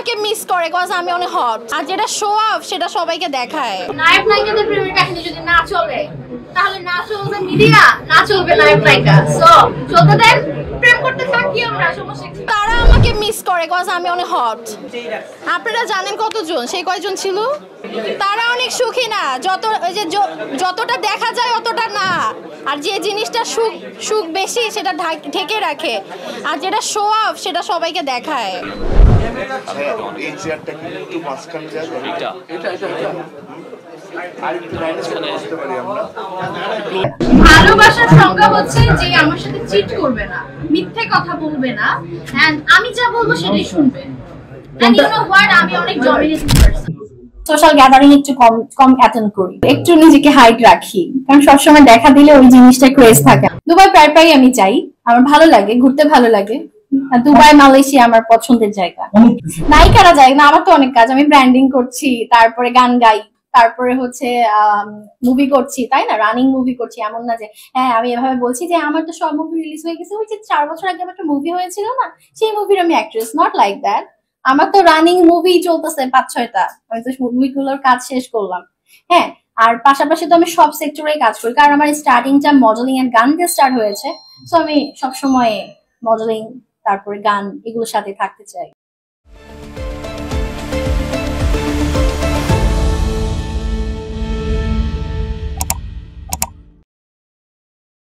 আমাকে মিস করে কজ আমি অনেক হট, আর যেটা শো অফ সেটা সবাইকে দেখায়। নায়ক নায়িকাদের প্রেমের কাহিনী যদি না চলে তাহলে না চলবে মিডিয়া, না চলবে নায়ক নায়িকা। সো চলতে দেন, প্রেম করতে থাকি আমরা, সমস্যা কি? তারা আমাকে মিস করে কজ আমি অনেক হট। আপনারা জানেন কতজন, সেই কয়জন ছিল? তারা অনেক সুখী না, যতটা দেখা যায় অতটা না। আর যে জিনিসটা সুখ বেশি সেটা ঢেকে রাখে, আর যেটা শো অফ সেটা সবাইকে দেখায়। ভালোবাসার সংজ্ঞা হচ্ছে যে আমার সাথে চিট করবে না, মিথ্যে কথা বলবে না, এন্ড আমি যা বলবো সেটাই শুনবে। এন্ড ইউ নো হোয়াট, আমি অনেক ডমিনেটিং পারসন। সোশ্যাল গ্যাদারিং একটু কম অ্যাটেন্ড করি, একটু নিজেকে হাইড রাখি, কারণ সবসময় দেখা দিলে ওই জিনিসটা ক্রেজ থাকে। দুবাই প্রায় আমি যাই, আমার ভালো লাগে, ঘুরতে ভালো লাগে। দুবাই মালয়েশিয়া আমার পছন্দের জায়গা। নায়িকারা যায় না, আমার তো অনেক কাজ, আমি ব্র্যান্ডিং করছি, তারপরে গান গাই, তারপরে হচ্ছে মুভি করছি, তাই না, রানিং মুভি করছি। এমন না যে হ্যাঁ আমি এভাবে বলছি যে আমার তো সব মুভি রিলিজ হয়ে গেছে, ওই যে 4 বছর আগে আমার একটা মুভি হয়েছিল না, সেই মুভির আমি অ্যাক্ট্রেস, নট লাইক দ্যাট। আমার তো রানিং মুভি চলতেছে 5-6টা, আমি তো মুভিগুলোর কাজ শেষ করলাম। হ্যাঁ, আর পাশাপাশি তো আমি সব সেক্টরে কাজ করি, কারণ আমার স্টার্টিংটা মডেলিং এন্ড গান দিয়ে স্টার্ট হয়েছে। সো আমি সবসময় মডেলিং, তারপরে গান, এগুলোর সাথে থাকতে চাই।